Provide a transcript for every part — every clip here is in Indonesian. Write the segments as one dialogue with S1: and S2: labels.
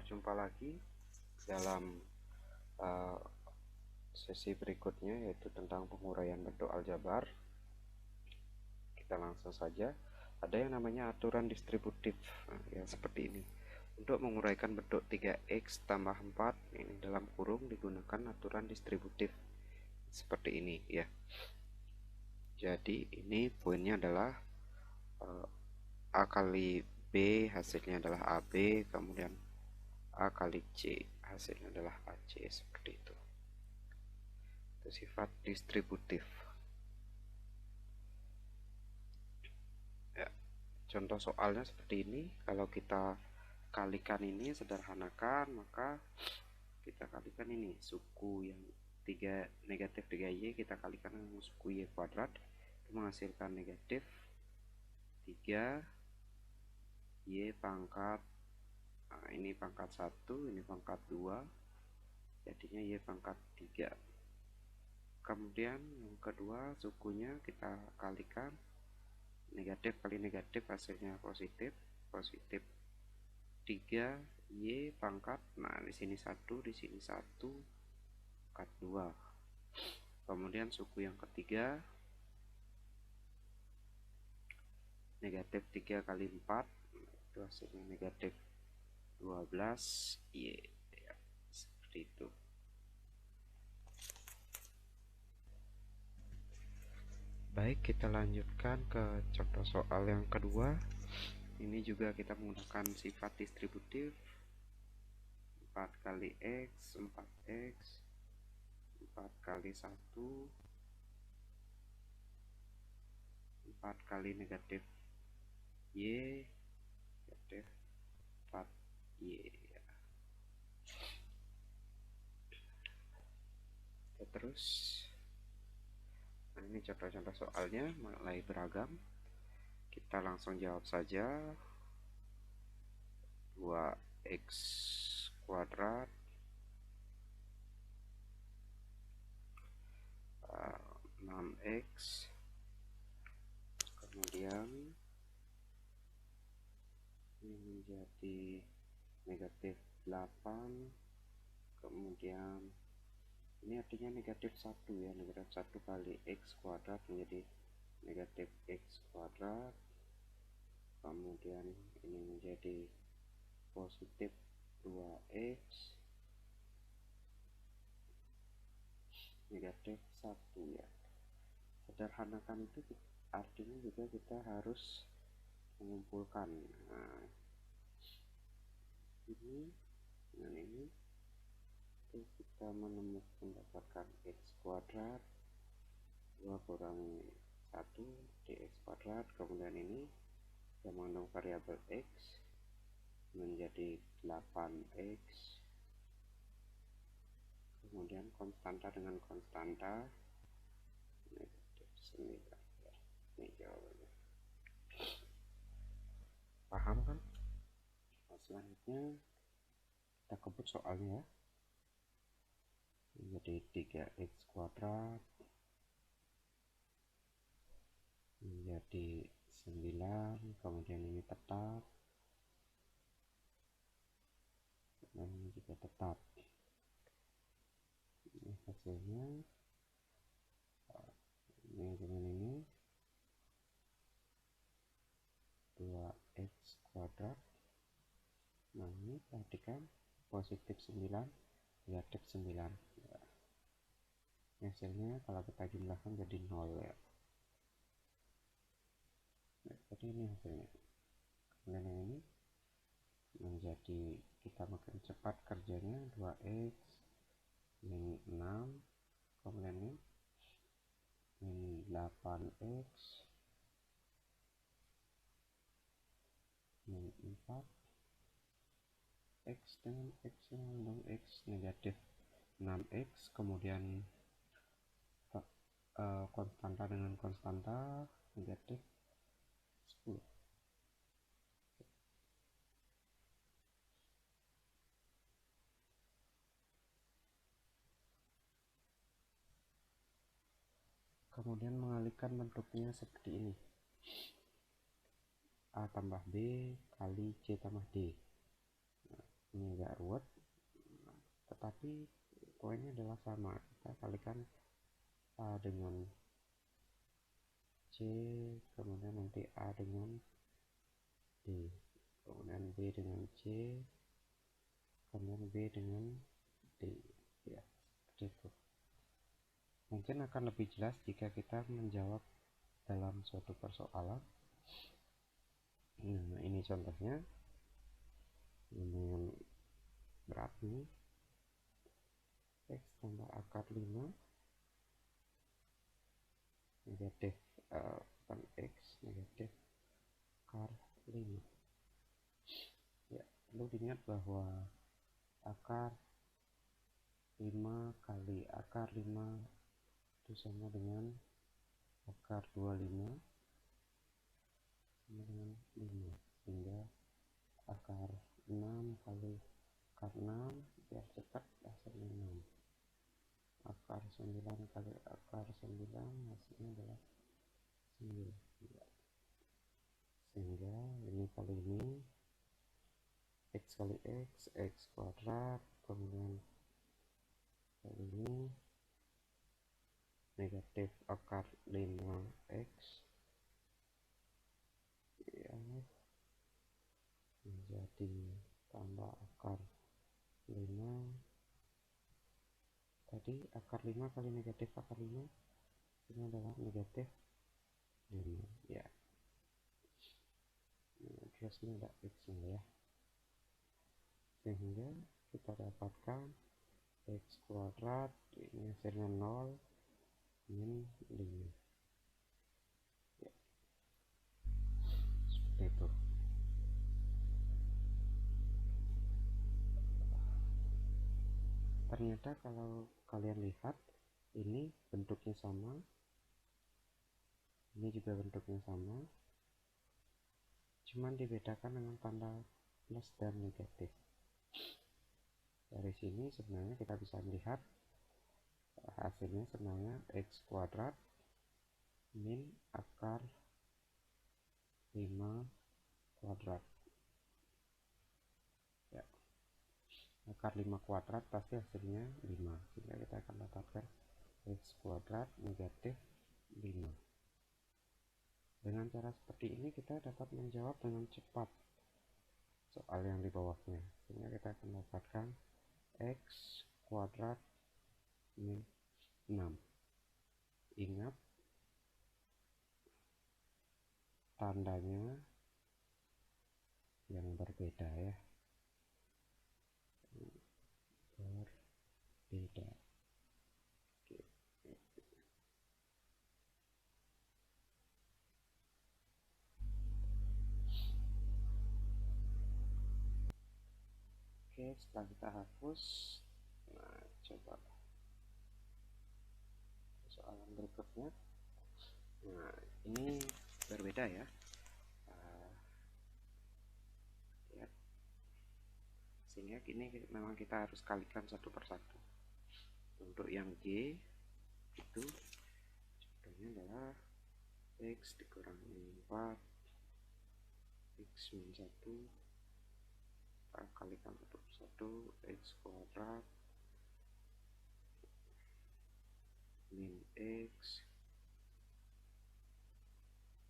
S1: Jumpa lagi dalam uh, sesi berikutnya, yaitu tentang penguraian bentuk aljabar. Kita langsung saja. Ada yang namanya aturan distributif, ya seperti ini. Untuk menguraikan bentuk 3x tambah 4 ini dalam kurung digunakan aturan distributif seperti ini ya. Jadi ini poinnya adalah A kali B hasilnya adalah AB, kemudian A kali C hasilnya adalah AC, seperti itu. Itu sifat distributif ya. Contoh soalnya seperti ini. Kalau kita kalikan ini, sederhanakan, maka kita kalikan ini suku yang negatif 3y kita kalikan dengan suku y kuadrat, itu menghasilkan negatif 3y pangkat, nah, ini pangkat 1, ini pangkat 2, jadinya y pangkat 3. Kemudian yang kedua, sukunya kita kalikan, negatif kali negatif hasilnya positif, positif 3y pangkat, nah di sini 1, di sini 1, pangkat 2. Kemudian suku yang ketiga, negatif 3 kali 4, itu hasilnya negatif 12y ya, seperti itu. Baik, kita lanjutkan ke contoh soal yang kedua. Ini juga kita menggunakan sifat distributif. 4 kali x, 4x, 4 kali 1, 4 kali negatif y, negatif 4y ya. Terus, nah ini contoh-contoh soalnya mulai beragam. Kita langsung jawab saja. 2x kuadrat 6x, kemudian ini menjadi negatif 8, kemudian ini artinya negatif 1 ya, negatif 1 kali x kuadrat menjadi negatif x kuadrat, kemudian ini menjadi positif 2x negatif 1 ya. Sederhanakan itu artinya juga kita harus mengumpulkan, nah, ini dengan ini itu kita mendapatkan x kuadrat 2 kurangi 1 dx kuadrat, kemudian ini kita mengandung variabel x menjadi 8x, kemudian konstanta dengan konstanta negatif 9 ya. Ini jawabannya. Paham kan? Nah, selanjutnya kita kebut soalnya ya. Jadi 3x kuadrat menjadi 9, kemudian ini tetap dan ini juga tetap. Ini hasilnya ini dengan ini 2x kuadrat. Nah ini perhatikan, positif 9 negatif 9 ya. Hasilnya kalau kita jumlahkan jadi 0 ya. Nah, jadi ini hasilnya. Kemudian yang ini menjadi, kita makin cepat kerjanya, 2x ini 6, kemudian ini 8x ini 4, x dengan x mengandung x negatif 6x, kemudian konstanta dengan konstanta negatif 10. Kemudian mengalihkan bentuknya seperti ini, A tambah B kali C tambah D. Nah, ini agak ruwet, tetapi poinnya adalah sama. Kita kalikan A dengan C, kemudian nanti A dengan D, kemudian B dengan C, kemudian B dengan D, ya seperti itu. Mungkin akan lebih jelas jika kita menjawab dalam suatu persoalan. Nah, ini contohnya lumayan berat nih. X tambah akar 5 negatif bukan X negatif akar 5. Ya, perlu diingat bahwa akar 5 kali akar 5 itu sama dengan akar 25 sama dengan 5, sehingga akar 6 kali akar 6 biar cepat hasilnya 6. Akar 9 kali akar 9 hasilnya adalah 9. Sehingga ini kali ini X kali X kuadrat, kemudian kali ini negatif akar 5X ya, menjadi tambah akar 5. Tadi akar 5 kali negatif akar 5 ini adalah negatif 5 ya. Biasanya ada X ya, sehingga kita dapatkan X kuadrat ini hasilnya 0 min 5 ya. Seperti itu. Ternyata kalau kalian lihat, ini bentuknya sama, ini juga bentuknya sama, cuman dibedakan dengan tanda plus dan negatif. Dari sini sebenarnya kita bisa melihat hasilnya sebenarnya X kuadrat min akar 5 kuadrat ya. Akar 5 kuadrat pasti hasilnya 5, sehingga kita akan dapatkan X kuadrat negatif 5. Dengan cara seperti ini kita dapat menjawab dengan cepat soal yang di bawahnya, sehingga kita akan dapatkan X kuadrat min 6. Ingat tandanya yang berbeda ya, berbeda. Oke, setelah kita hapus, nah coba soalan berikutnya. Nah, ini berbeda ya. Ya. Sehingga ini memang kita harus kalikan satu persatu. Untuk yang G itu contohnya adalah X dikurangi 4 X min 1, kita kalikan satu persatu, X kuadrat min X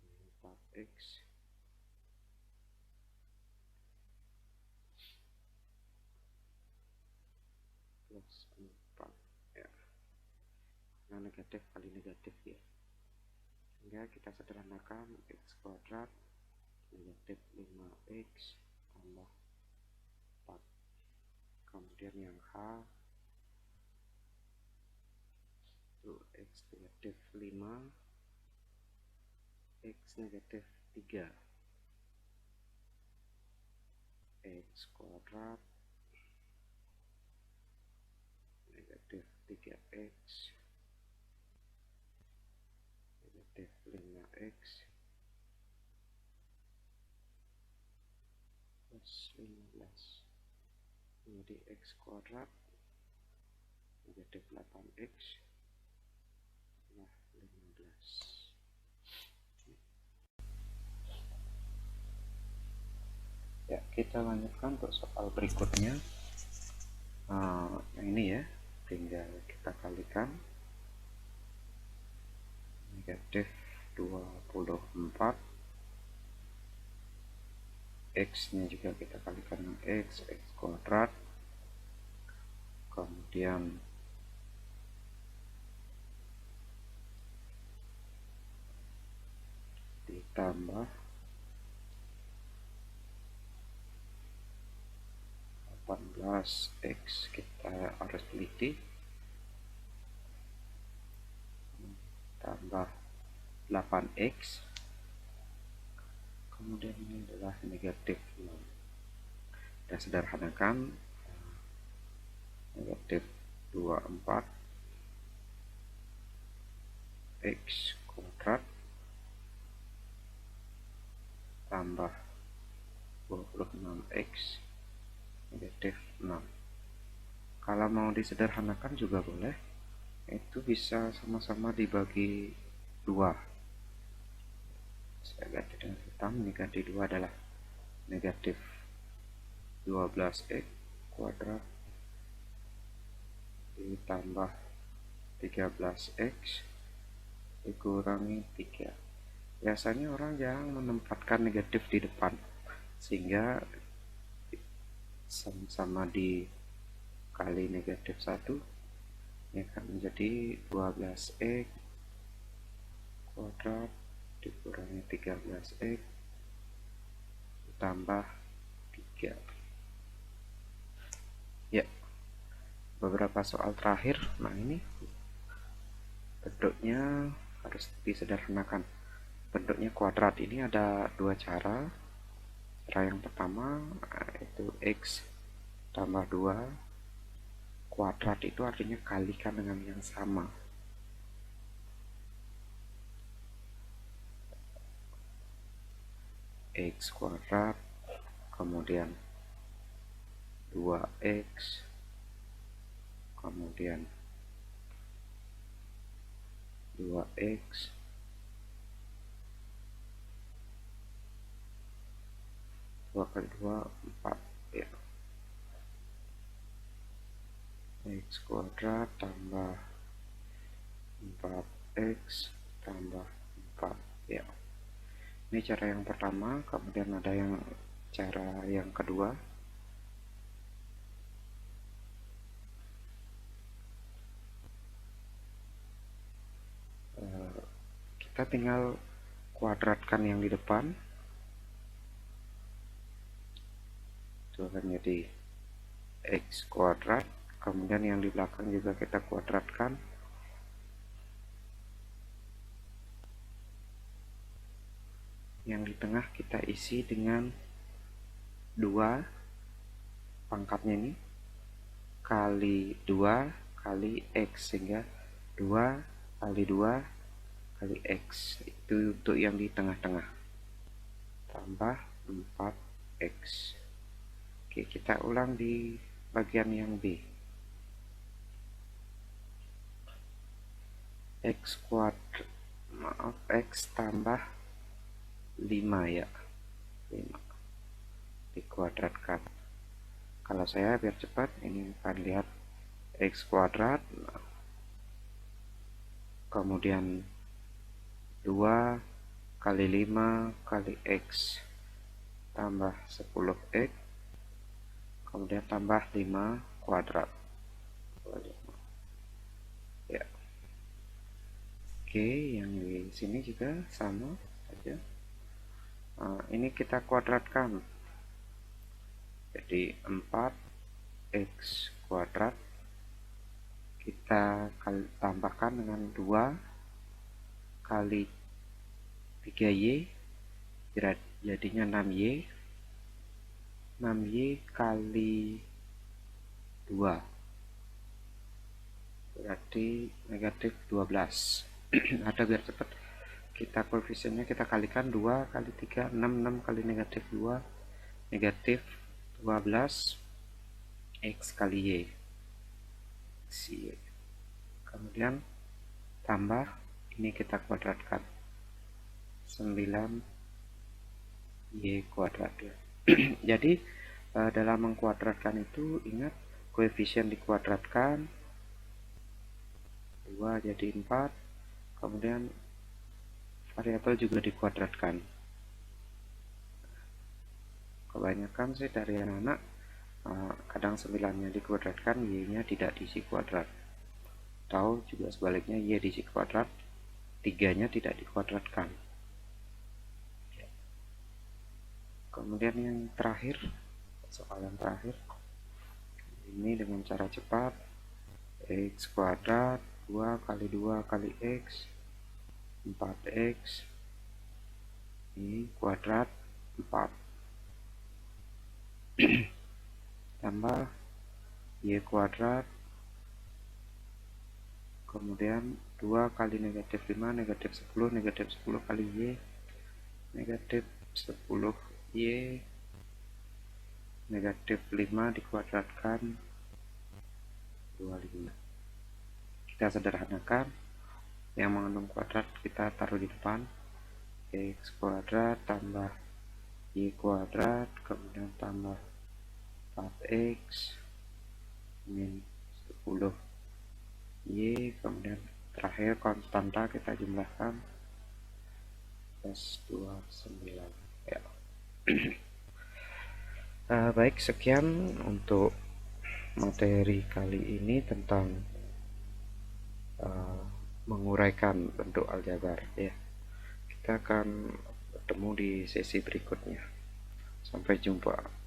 S1: min 4X plus 4 ya. Nah, negatif kali negatif ya, sehingga kita sederhanakan X kuadrat negatif 5X tambah 4. Kemudian yang H itu X negatif 5 X negatif 3 X kuadrat negatif 3X negatif 5X plus 15 menjadi X kuadrat negatif 8X nah 15. Ya, kita lanjutkan untuk soal berikutnya. Yang ini ya, tinggal kita kalikan. Negatif 24, X nya juga kita kalikan dengan X kuadrat, kemudian ditambah 18X, kita harus teliti, tambah 8X, kemudian ini adalah negatif 6. Dan sederhanakan, negatif 24 X kuadrat tambah 26X negatif 6. Kalau mau disederhanakan juga boleh, itu bisa sama-sama dibagi 2. Saya ganti dengan hitam, negatif 2 adalah negatif 12X kuadrat ditambah 13X dikurangi 3. Biasanya orang jarang menempatkan negatif di depan, sehingga sama-sama dikali negatif 1, ini akan menjadi 12X kuadrat dikurangi 13X ditambah 3. Ya, beberapa soal terakhir. Nah, ini bentuknya harus disederhanakan. Bentuknya kuadrat ini ada dua cara. Cara yang pertama itu X tambah 2. Kuadrat itu artinya kalikan dengan yang sama. X kuadrat kemudian 2X kemudian 2X 2 kali 2 4 ya. X kuadrat tambah 4X tambah 4 ya. Ini cara yang pertama. Kemudian ada yang cara yang kedua. Kita tinggal kuadratkan yang di depan, itu akan jadi X kuadrat, kemudian yang di belakang juga kita kuadratkan, yang di tengah kita isi dengan 2 pangkatnya ini kali 2 kali X, sehingga 2 kali 2 kali X, itu untuk yang di tengah-tengah, tambah 4X. Oke, kita ulang di bagian yang B. X kuadrat, maaf, X tambah 5 ya, 5 dikuadratkan. Kalau saya biar cepat, ini akan lihat X kuadrat, kemudian 2 kali 5 kali X tambah 10X, kemudian tambah 5 kuadrat ya. Oke, yang di sini juga sama saja. Nah, ini kita kuadratkan jadi 4X kuadrat, kita tambahkan dengan 2 kali 3Y jadinya 6Y, 6Y kali 2 berarti negatif 12. Ada biar cepat, kita koefisiennya kita kalikan 2 kali 3 6, 6 kali negatif 2 negatif 12 X kali Y, kemudian tambah ini kita kuadratkan 9Y kuadrat ya. Jadi dalam mengkuadratkan itu ingat koefisien dikuadratkan, 2 jadi 4, kemudian variabel juga dikuadratkan. Kebanyakan sih dari anak-anak kadang 9-nya dikuadratkan, y-nya tidak diisi kuadrat. Atau juga sebaliknya, y diisi kuadrat, 3-nya tidak dikuadratkan. Kemudian yang terakhir, soal yang terakhir, ini dengan cara cepat, x kuadrat 2 kali 2 kali x 4x y kuadrat 4 tambah y kuadrat, kemudian 2 kali negatif 5 negatif 10 negatif 10 kali y negatif 10 y negatif 5 dikuadratkan 25. Kita sederhanakan, yang mengandung kuadrat kita taruh di depan, x kuadrat tambah y kuadrat, kemudian tambah 4x min 10 y, kemudian terakhir konstanta kita jumlahkan plus 29 ya. Baik, sekian untuk materi kali ini tentang menguraikan bentuk aljabar ya. Kita akan bertemu di sesi berikutnya. Sampai jumpa.